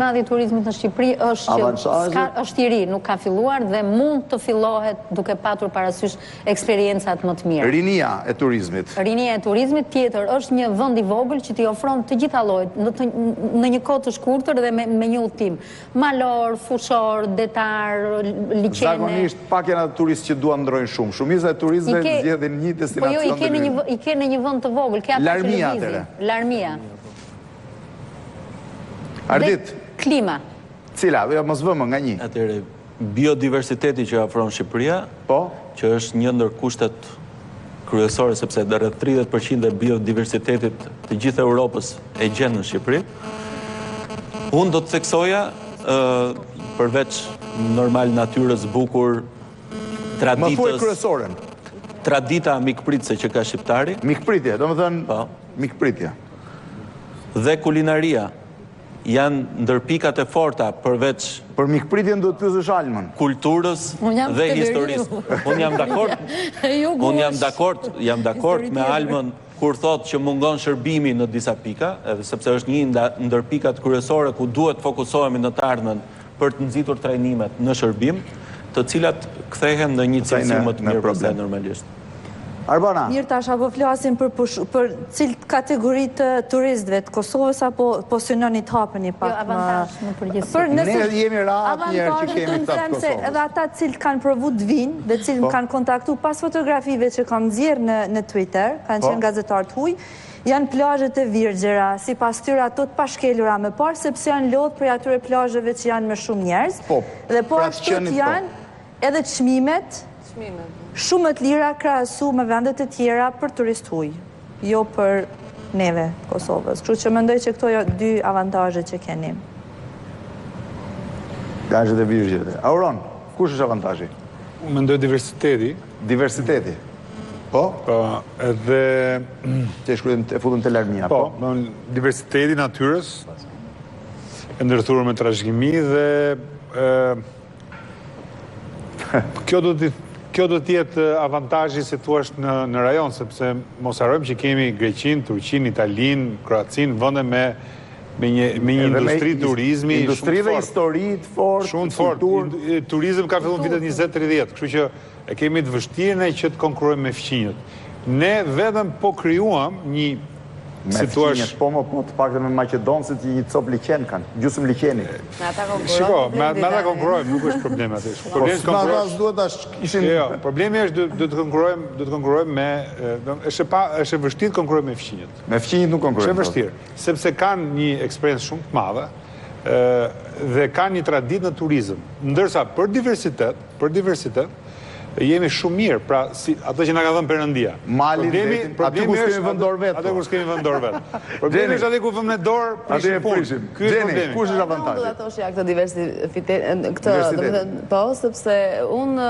Madhi turizmit në Shqipëri është i ri, nuk ka filluar dhe mund të fillohet duke patur parasysh eksperiencat më të mira. Rinia e turizmit. Rinia e turizmit tjetër është një vend i vogël që t'i ofron të gjitha llojet në një kohë të shkurtër dhe me një udhtim. Malor, fushor, detar, liçene. Zakonisht pak janë ato turistë që duan ndrojnë shumë. Shumica e turistëve zgjedhin një destinacion. Po jo, i ke në një vend të vogël, ke atë televizion. Larmia. Ardit. Klima. Cila? Mos vëmë nga një. Atëre, biodiversiteti që afron Shqipëria, që është një ndër kushtet kryesore, sepse rreth 30% e biodiversitetit të gjithë Europës e gjen në Shqipëri. Unë do të theksoja, përveç normal natyrës bukur, traditës... Më thuaj kryesoren. Tradita mikpritse që ka shqiptari. Mikpritje, do më thënë mikpritje. Dhe kulinaria. Janë ndër pikat e forta përveç... Për mikpritjen do të pyesësh Almën. Kulturës dhe historisë. Unë jam dakord me Almën kur thotë që mungon shërbimi në disa pika, edhe sepse është një ndër pikat kryesore ku duhet fokusohemi në të ardhmen për të nxitur trajnimet në shërbim, të cilat kthehen në një cilësi më të mirë se normalisht. Arbana. Mirë tash, apo flasim për cilë kategori të turistëve të Kosovës, apo po synoni të hapeni pak? Jo, avantazh në përgjithësi. Ne jemi rahat njerë që kemi të Kosovës. Edhe ata cilë kanë provu të vinë dhe cilë kanë kontaktu pas fotografive që kam nxjerrë në Twitter, kanë qenë gazetar të huj, janë plazhet e Virgjera, si pas tyre ato të pashkelura me parë, sepse janë lodhë për atyre plazheve që janë me shumë njerëz. Dhe po ashtu janë edhe çmimet shumë të lira krahasu me vendet e tjera për turist huj, jo për neve Kosovës. Kështu që mendoj që këto janë dy avantazhe që keni. Plazhet e Virgjeve. Auron, kush është avantazhi? Mendoj diversiteti. Diversiteti. Po? Po, edhe... Që e futën të larmia, po? Diversiteti natyrës, e ndërthurur me trashëgimi dhe... Kjo do t'jetë avantazhi si thua në rajon, sepse mos harrojmë që kemi Greqinë, Turqinë, Italinë, Kroacinë, vende me një industri turizmi shumë të fortë. Industri dhe histori të fortë. Shumë të fortë. Turizm ka filluar vitet 20-30, kështu që e kemi të vështirë që të konkurrojmë me fqinjët. Ne vetëm po krijuam një me fqinjët, po të pak dhe me Maqedonësit një cop liqen kanë, gjusëm liqeni. Shiko, me ata konkurrojmë, nuk është problemi atë. Problemi është do të konkurrojmë me... është e vështirë të konkurrojmë me fqinjët. Me fqinjët nuk konkurrojmë. Është e vështirë, sepse kanë një eksperiencë shumë të madhe dhe kanë një traditë në turizëm. Ndërsa për diversitet, jemi shumë mirë, pra ato që nga ka dhënë Perëndia. Malin, aty ku s'kemi vendor vetë. Aty ku s'kemi vendor vetë. Problemi është aty ku vëmë në dorë, prishim punë. Ky është problemi. Kush është avantazhi? Unë do ta thoshja këtë diversitet, po, sepse unë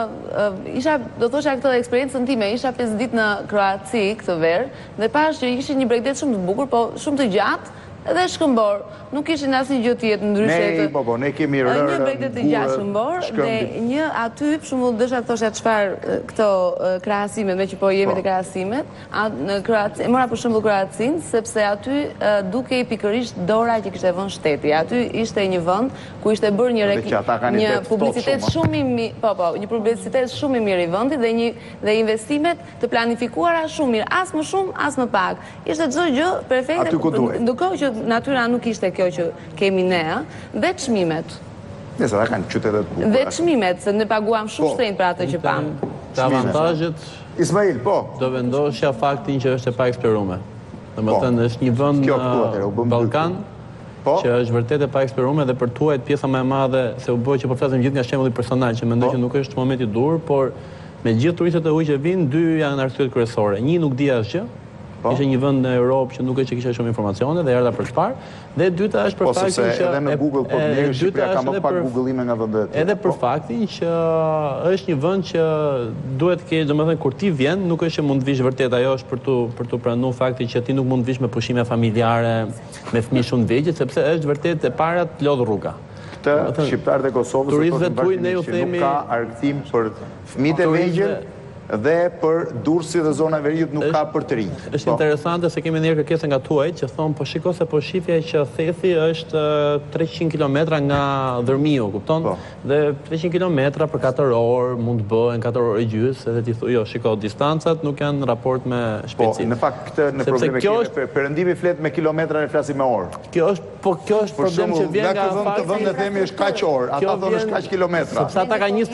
do të thosha këtë eksperiencën time, isha 5 ditë në Kroaci këtë verë dhe pash që ishte një bregdet shumë të bukur, po shumë të gjatë, edhe shkëmbor, nuk ishin asnjë gjë tjetër ndryshe. Ne kemi rërë, një bregdet të gjatë shkëmbor dhe një aty, për shembull, desha të thosha çfarë këto krahasimet, me që po jemi te krahasimet, në Kroaci, mora për shembull Kroacinë, sepse aty dukej pikërisht dora që kishte vënë shteti. Aty ishte një vend ku ishte bërë një publicitet shumë i mirë, një publicitet shumë i mirë i vendit dhe investimet të planifikuara shumë mirë, as më shumë, as më pak. Ishte çdo gjë perfekte, ndërkohë që natyra nuk ishte kjo që kemi ne, dhe çmimet. Nëse ata kanë qytetet bukur. Dhe çmimet, se ne paguam shumë shtrenjtë për atë që pam. Të avantazhet Ismail, po. Do vendosja faktin që është e paeksploruar. Domethënë është një vend në Ballkan që është vërtet e paeksploruar dhe për tuajt pjesa më e madhe se u bë që po flasim gjithë nga shembulli personal që mendoj që nuk është momenti i dur, por me gjithë turistët e huaj që vinë, dy janë arsyet kryesore. Një nuk di asgjë. Ishte një vend në Europë që nuk është që kisha shumë informacione dhe erdha për të parë. Dhe dyta është për faktin që edhe në Google po blerë Shqipëria ka më pak googlime nga vendet e tjera. Edhe për faktin që është një vend që duhet të kesh, domethënë kur ti vjen, nuk është që mund të vish vërtet, ajo është për të pranuar faktin që ti nuk mund të vish me pushime familjare, me fëmijë shumë të vegjël, sepse është vërtet e para të lodh rruga. Këtë shqiptarët e Kosovës turistëve tuaj ne ju themi nuk ka argëtim për fëmijët e vegjël dhe për Durrësi dhe zona Veriut nuk ka për të rinj. Është interesante se kemi ndjerë kërkesën nga tuaj që thonë po shiko se po shifja që thethi është 300 km nga Dërmiu, kupton? Dhe 300 km për 4 orë mund të bëhen 4 orë e gjys, edhe ti thuaj jo, shiko, distancat nuk janë raport me shpejtësinë. Po, në fakt këtë në probleme kemi, perëndimi flet me kilometra e flasim me orë. Kjo është problem që vjen nga fakti. Të vënde themi është kaq orë, ata thonë është kaq kilometra. Sepse ata kanë një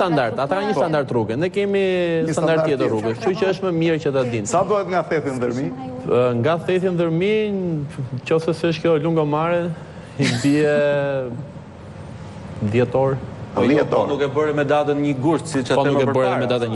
standard, rrugë. Ne kemi standard tjetër rrugësh, kështu që është më mirë që ta dinë. Sa bëhet nga thethi në Dërmi? Nga thethi në Dërmi, qoftë se është kjo lungomare, i bie 10 orë. Po nuk e bëre me datën 1 gusht, siç atë më përpara.